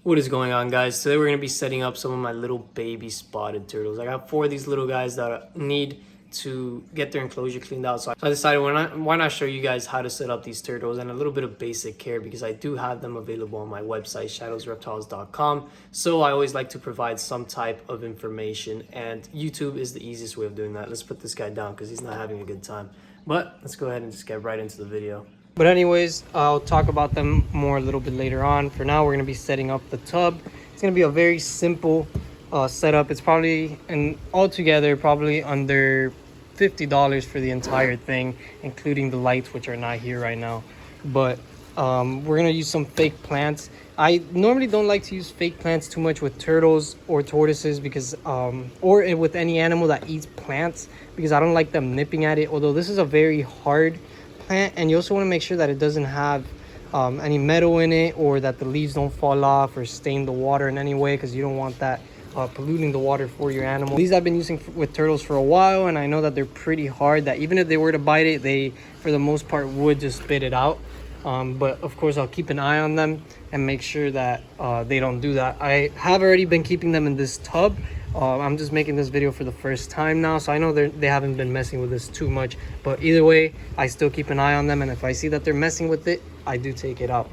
What is going on, guys? Today we're going to be setting up some of my little baby spotted turtles. I got 4 of these little guys that need to get their enclosure cleaned out. So I decided why not show you guys how to set up these turtles and a little bit of basic care, because I do have them available on my website, shadowsreptiles.com. So I always like to provide some type of information, and YouTube is the easiest way of doing that. Let's put this guy down because he's not having a good time. But let's go ahead and just get right into the video. But anyways, I'll talk about them more a little bit later on. For now, we're going to be setting up the tub. It's going to be a very simple setup. It's probably, and altogether, probably under $50 for the entire thing, including the lights, which are not here right now. But we're going to use some fake plants. I normally don't like to use fake plants too much with turtles or tortoises, because or with any animal that eats plants, because I don't like them nipping at it. Although this is a very hard plant, and you also want to make sure that it doesn't have any metal in it, or that the leaves don't fall off or stain the water in any way, because you don't want that polluting the water for your animal. These I've been using with turtles for a while, and I know that they're pretty hard, that even if they were to bite it, they for the most part would just spit it out. But of course I'll keep an eye on them and make sure that they don't do that. I have already been keeping them in this tub. I'm just making this video for the first time now, so I know they haven't been messing with this too much, but either way, I still keep an eye on them, and if I see that they're messing with it, I do take it out.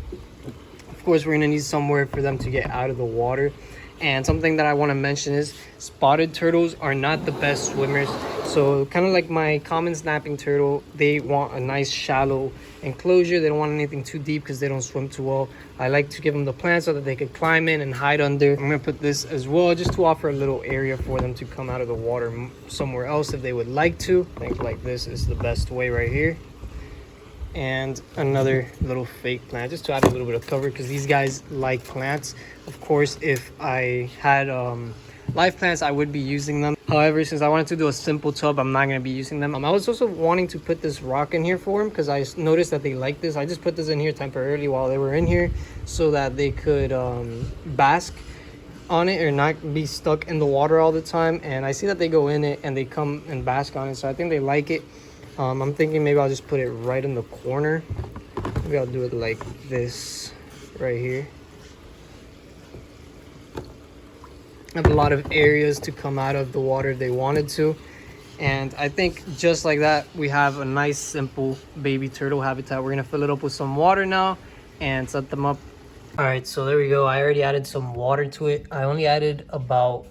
Of course, we're gonna need somewhere for them to get out of the water. And something that I want to mention is spotted turtles are not the best swimmers. So kind of like my common snapping turtle, they want a nice shallow enclosure. They don't want anything too deep because they don't swim too well. I like to give them the plants so that they could climb in and hide under. I'm going to put this as well, just to offer a little area for them to come out of the water somewhere else if they would like to. I think like this is the best way right here. And another little fake plant just to add a little bit of cover, because these guys like plants. Of course, if I had live plants, I would be using them. However, since I wanted to do a simple tub, I'm not going to be using them. I was also wanting to put this rock in here for them, because I noticed that they like this. I just put this in here temporarily while they were in here, so that they could bask on it or not be stuck in the water all the time. And I see that they go in it and they come and bask on it, so I think they like it. I'm thinking maybe I'll just put it right in the corner. Maybe I'll do it like this right here. I have a lot of areas to come out of the water if they wanted to. And I think just like that, we have a nice simple baby turtle habitat. We're gonna fill it up with some water now and set them up. All right, so there we go. I already added some water to it. I only added about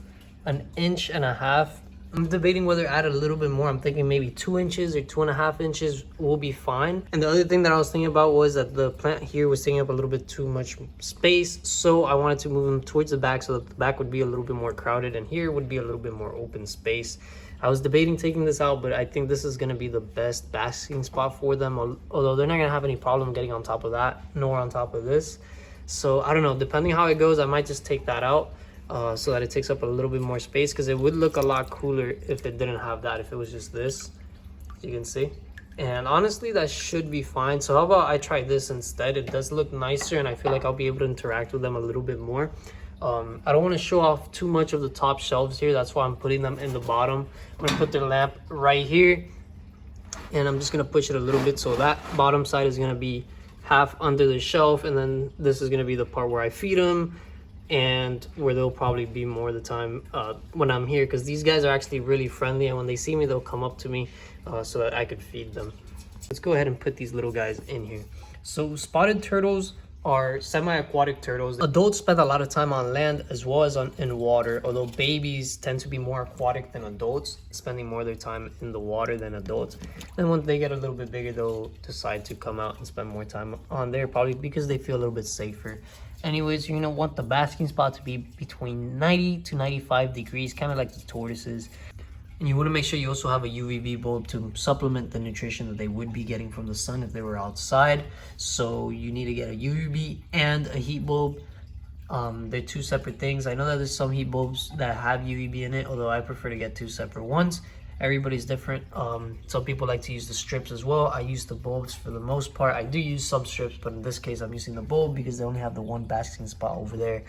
1.5 inches. I'm debating whether to add a little bit more. I'm thinking maybe 2 inches or 2.5 inches will be fine. And the other thing that I was thinking about was that the plant here was taking up a little bit too much space. So I wanted to move them towards the back so that the back would be a little bit more crowded and here would be a little bit more open space. I was debating taking this out, but I think this is going to be the best basking spot for them. Although they're not going to have any problem getting on top of that, nor on top of this. So I don't know, depending how it goes, I might just take that out. So that it takes up a little bit more space, because it would look a lot cooler if it didn't have that, if it was just this, as you can see. And honestly, that should be fine. So how about I try this instead? It does look nicer, and I feel like I'll be able to interact with them a little bit more. I don't want to show off too much of the top shelves here. That's why I'm putting them in the bottom. I'm going to put their lamp right here, and I'm just going to push it a little bit, so that bottom side is going to be half under the shelf, and then this is going to be the part where I feed them, and where they'll probably be more of the time when I'm here, because these guys are actually really friendly, and when they see me, they'll come up to me so that I could feed them. Let's go ahead and put these little guys in here. So spotted turtles are semi-aquatic turtles. Adults spend a lot of time on land as well as in water, although babies tend to be more aquatic than adults, spending more of their time in the water than adults. Then when they get a little bit bigger, they'll decide to come out and spend more time on there, probably because they feel a little bit safer. Anyways, you're gonna want the basking spot to be between 90 to 95 degrees, kind of like the tortoises. And you want to make sure you also have a UVB bulb to supplement the nutrition that they would be getting from the sun if they were outside. So you need to get a UVB and a heat bulb. They're 2 separate things. I know that there's some heat bulbs that have UVB in it, although I prefer to get 2 separate ones. Everybody's different. Some people like to use the strips as well. I use the bulbs for the most part. I do use some strips, but in this case I'm using the bulb because they only have the one basking spot over there,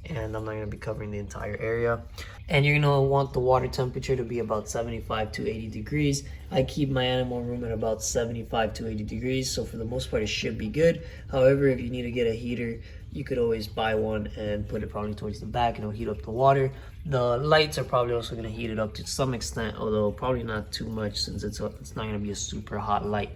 and I'm not going to be covering the entire area. And you're going to want the water temperature to be about 75 to 80 degrees. I keep my animal room at about 75 to 80 degrees, so for the most part it should be good. However, if you need to get a heater, you could always buy one and put it probably towards the back and it'll heat up the water. The lights are probably also going to heat it up to some extent, although probably not too much since it's not going to be a super hot light.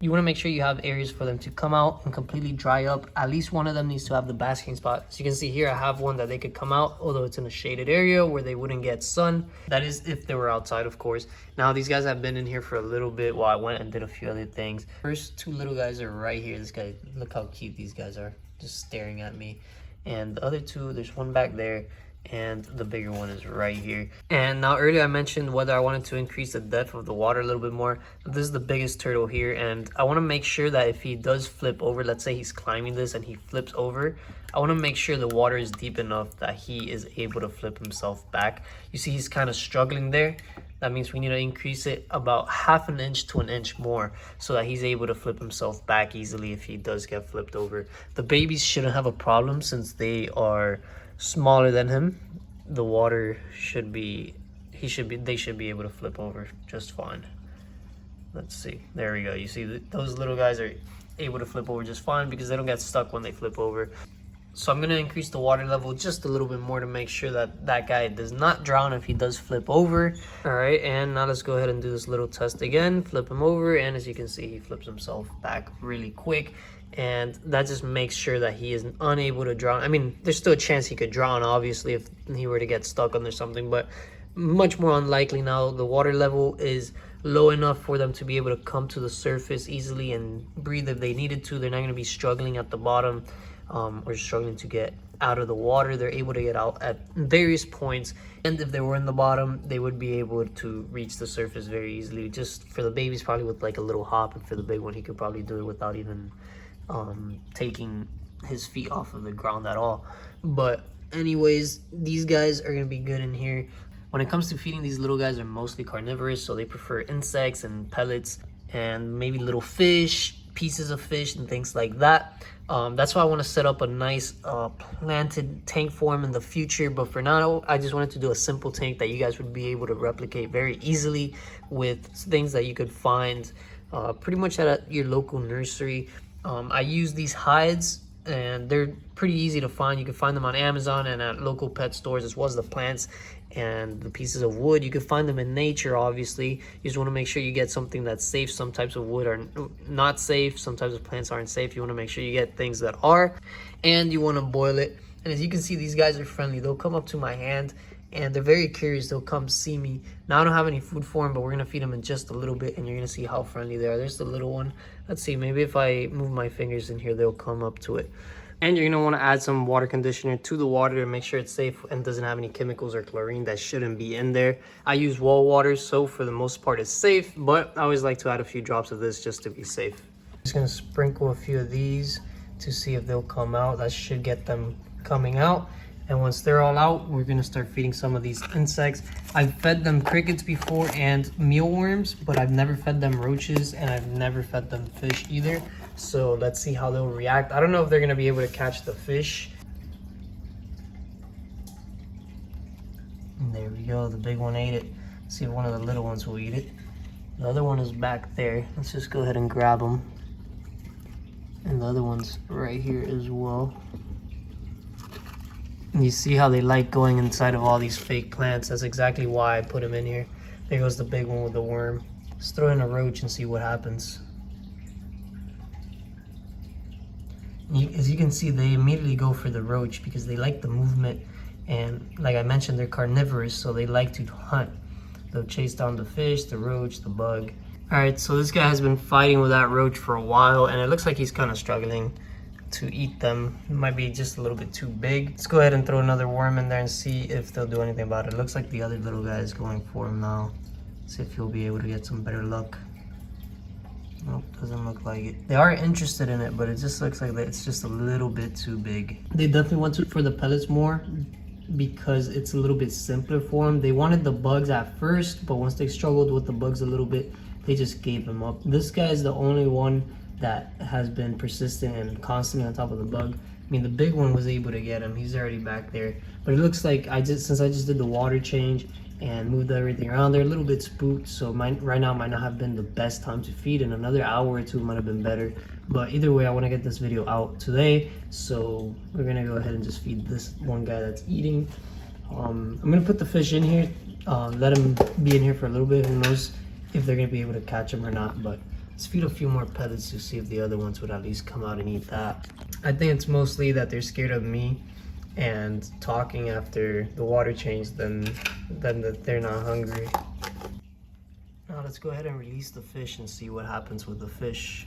You want to make sure you have areas for them to come out and completely dry up. At least one of them needs to have the basking spot. As you can see here, I have one that they could come out, although it's in a shaded area where they wouldn't get sun. That is if they were outside, of course. Now, these guys have been in here for a little bit while I went and did a few other things. First two little guys are right here. This guy, look how cute these guys are, just staring at me. And the other two, there's one back there, and the bigger one is right here. And now earlier I mentioned whether I wanted to increase the depth of the water a little bit more. This is the biggest turtle here, and I want to make sure that if he does flip over, let's say he's climbing this and he flips over, I want to make sure the water is deep enough that he is able to flip himself back. You see he's kind of struggling there. That means we need to increase it about 1/2 inch to 1 inch more so that he's able to flip himself back easily if he does get flipped over. The babies shouldn't have a problem since they are smaller than him. The water should be, they should be able to flip over just fine. Let's see, there we go. You see those little guys are able to flip over just fine because they don't get stuck when they flip over. So I'm going to increase the water level just a little bit more to make sure that that guy does not drown if he does flip over. All right, and now let's go ahead and do this little test again. Flip him over, and as you can see, he flips himself back really quick. And that just makes sure that he is unable to drown. I mean, there's still a chance he could drown, obviously, if he were to get stuck under something, but much more unlikely now. The water level is low enough for them to be able to come to the surface easily and breathe if they needed to. They're not going to be struggling at the bottom or struggling to get out of the water. They're able to get out at various points, and if they were in the bottom, they would be able to reach the surface very easily. Just for the babies, probably with like a little hop, and for the big one, he could probably do it without even taking his feet off of the ground at all. But anyways, these guys are gonna be good in here. When it comes to feeding, these little guys are mostly carnivorous, so they prefer insects and pellets and maybe little fish, pieces of fish and things like that. That's why I want to set up a nice planted tank for him in the future, but for now I just wanted to do a simple tank that you guys would be able to replicate very easily with things that you could find pretty much at your local nursery. I use these hides, and they're pretty easy to find. You can find them on Amazon and at local pet stores, as well as the plants and the pieces of wood. You can find them in nature, obviously. You just want to make sure you get something that's safe. Some types of wood are not safe. Some types of plants aren't safe. You want to make sure you get things that are, and you want to boil it. And as you can see, these guys are friendly. They'll come up to my hand, and they're very curious. They'll come see me. Now I don't have any food for them, but we're going to feed them in just a little bit, and you're going to see how friendly they are. There's the little one. Let's see, maybe if I move my fingers in here, they'll come up to it. And you're going to want to add some water conditioner to the water to make sure it's safe and doesn't have any chemicals or chlorine that shouldn't be in there. I use well water, so for the most part it's safe, but I always like to add a few drops of this just to be safe. I'm just going to sprinkle a few of these to see if they'll come out. That should get them coming out. And once they're all out, we're going to start feeding some of these insects. I've fed them crickets before and mealworms, but I've never fed them roaches, and I've never fed them fish either. So let's see how they'll react. I don't know if they're going to be able to catch the fish. And there we go. The big one ate it. Let's see if one of the little ones will eat it. The other one is back there. Let's just go ahead and grab them. And the other one's right here as well. And you see how they like going inside of all these fake plants. That's exactly why I put them in here. There goes the big one with the worm. Let's throw in a roach and see what happens. As you can see, they immediately go for the roach because they like the movement. And like I mentioned, they're carnivorous, so they like to hunt. They'll chase down the fish, the roach, the bug. All right, so this guy has been fighting with that roach for a while, and it looks like he's kind of struggling to eat them. It might be just a little bit too big. Let's go ahead and throw another worm in there and see if they'll do anything about it. It looks like the other little guy is going for him now. See if he'll be able to get some better luck. Nope, doesn't look like it. They are interested in it, but it just looks like that it's just a little bit too big. They definitely went for the pellets more because it's a little bit simpler for them. They wanted the bugs at first, but once they struggled with the bugs a little bit, they just gave them up. This guy is the only one that has been persistent and constantly on top of the bug. I mean, the big one was able to get him. He's already back there. But it looks like since I just did the water change and moved everything around. They're a little bit spooked, so right now might not have been the best time to feed. In another hour or two might have been better, but either way I want to get this video out today, so we're gonna go ahead and just feed this one guy that's eating. I'm gonna put the fish in here, let him be in here for a little bit. Who knows if they're gonna be able to catch him or not, but let's feed a few more pellets to see if the other ones would at least come out and eat that. I think it's mostly that they're scared of me and talking after the water change than that they're not hungry. Now let's go ahead and release the fish and see what happens with the fish.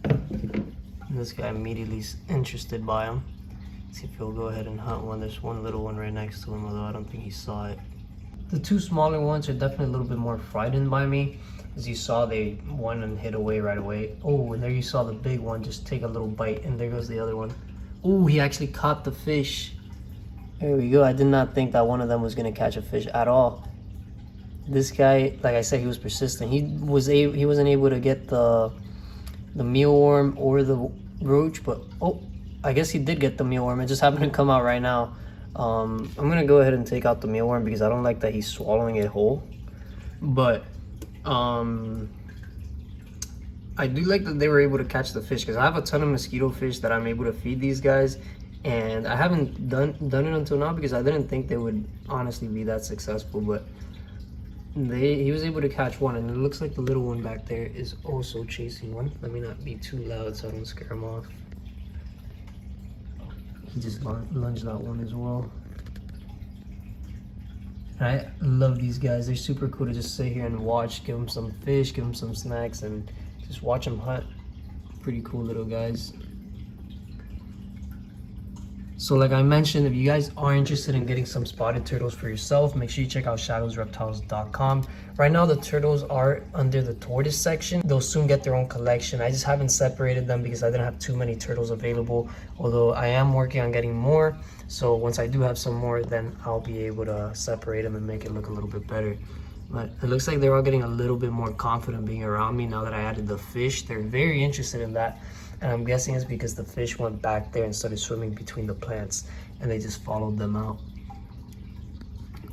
And this guy immediately is interested by him. See if he'll go ahead and hunt one. There's one little one right next to him, although I don't think he saw it. The two smaller ones are definitely a little bit more frightened by me. As you saw, they won and hid away right away. Oh, and there you saw the big one just take a little bite, and there goes the other one. Oh, he actually caught the fish. There we go. I did not think that one of them was gonna catch a fish at all. This guy, like I said, he was persistent. He wasn't able to get the mealworm or the roach, but oh, I guess he did get the mealworm. It just happened to come out right now. I'm gonna go ahead and take out the mealworm because I don't like that he's swallowing it whole. But I do like that they were able to catch the fish, because I have a ton of mosquito fish that I'm able to feed these guys, and I haven't done it until now because I didn't think they would honestly be that successful. But he was able to catch one, and it looks like the little one back there is also chasing one. Let me not be too loud so I don't scare him off. He just lunged that one as well. I love these guys. They're super cool to just sit here and watch, give them some fish, give them some snacks, and just watch them hunt. Pretty cool little guys. So like I mentioned, if you guys are interested in getting some spotted turtles for yourself, make sure you check out shadowsreptiles.com. Right now the turtles are under the tortoise section. They'll soon get their own collection. I just haven't separated them because I didn't have too many turtles available, although I am working on getting more. So once I do have some more, then I'll be able to separate them and make it look a little bit better. But it looks like they're all getting a little bit more confident being around me now that I added the fish. They're very interested in that. And I'm guessing it's because the fish went back there and started swimming between the plants, and they just followed them out.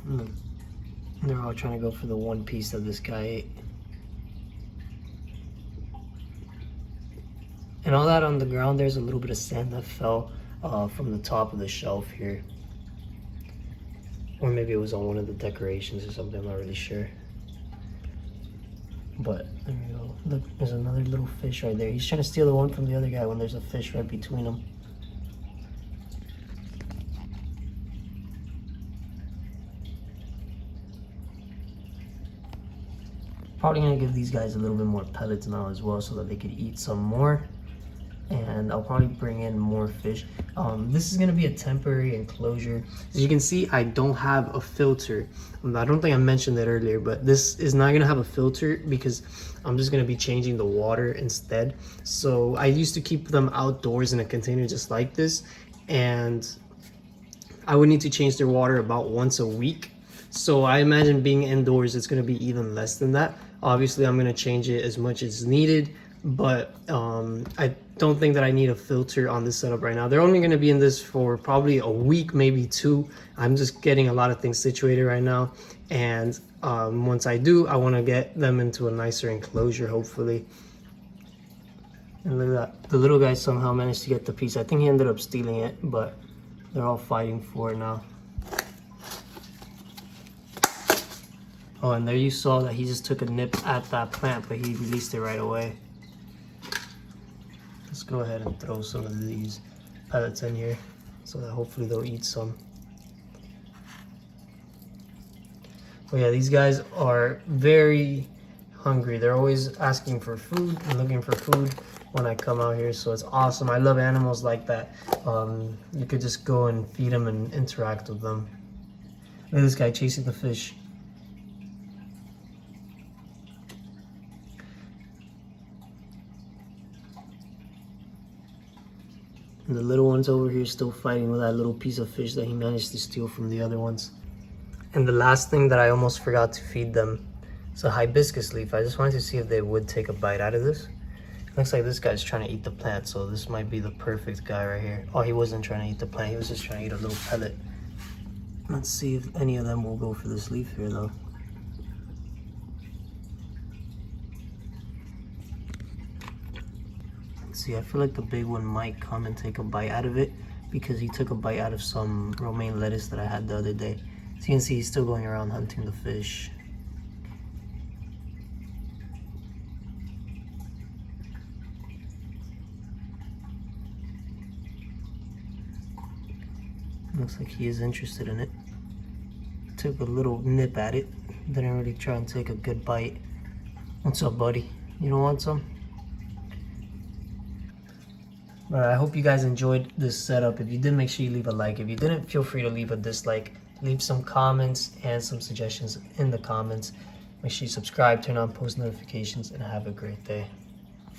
Look, they're all trying to go for the one piece that this guy ate. And all that on the ground, there's a little bit of sand that fell from the top of the shelf here. Or maybe it was on one of the decorations or something, I'm not really sure. But there we go. Look, there's another little fish right there. He's trying to steal the one from the other guy when there's a fish right between them. Probably gonna give these guys a little bit more pellets now as well so that they could eat some more. And I'll probably bring in more fish. This is gonna be a temporary enclosure. As you can see, I don't have a filter. I don't think I mentioned that earlier, but this is not gonna have a filter because I'm just gonna be changing the water instead. So I used to keep them outdoors in a container just like this, and I would need to change their water about once a week. So I imagine being indoors, it's gonna be even less than that. Obviously, I'm gonna change it as much as needed, but I don't think that I need a filter on this setup right now. They're only going to be in this for probably a week, maybe two. I'm just getting a lot of things situated right now, and once I do, I want to get them into a nicer enclosure, hopefully. And look at that, the little guy somehow managed to get the piece. I think he ended up stealing it, but they're all fighting for it now. Oh, and there you saw that he just took a nip at that plant, but he released it right away. Let's go ahead and throw some of these pellets in here so that hopefully they'll eat some. But yeah, these guys are very hungry. They're always asking for food and looking for food when I come out here, so it's awesome. I love animals like that. You could just go and feed them and interact with them. Look at this guy chasing the fish. And the little one's over here still fighting with that little piece of fish that he managed to steal from the other ones. And the last thing that I almost forgot to feed them is a hibiscus leaf. I just wanted to see if they would take a bite out of this. Looks like this guy's trying to eat the plant, so this might be the perfect guy right here. Oh, he wasn't trying to eat the plant, he was just trying to eat a little pellet. Let's see if any of them will go for this leaf here though. Let's see, I feel like the big one might come and take a bite out of it because he took a bite out of some romaine lettuce that I had the other day. So you can see he's still going around hunting the fish. Looks like he is interested in it. Took a little nip at it. Didn't really try and take a good bite. What's up, buddy? You don't want some? Alright, I hope you guys enjoyed this setup. If you did, make sure you leave a like. If you didn't, feel free to leave a dislike. Leave some comments and some suggestions in the comments. Make sure you subscribe, turn on post notifications, and have a great day.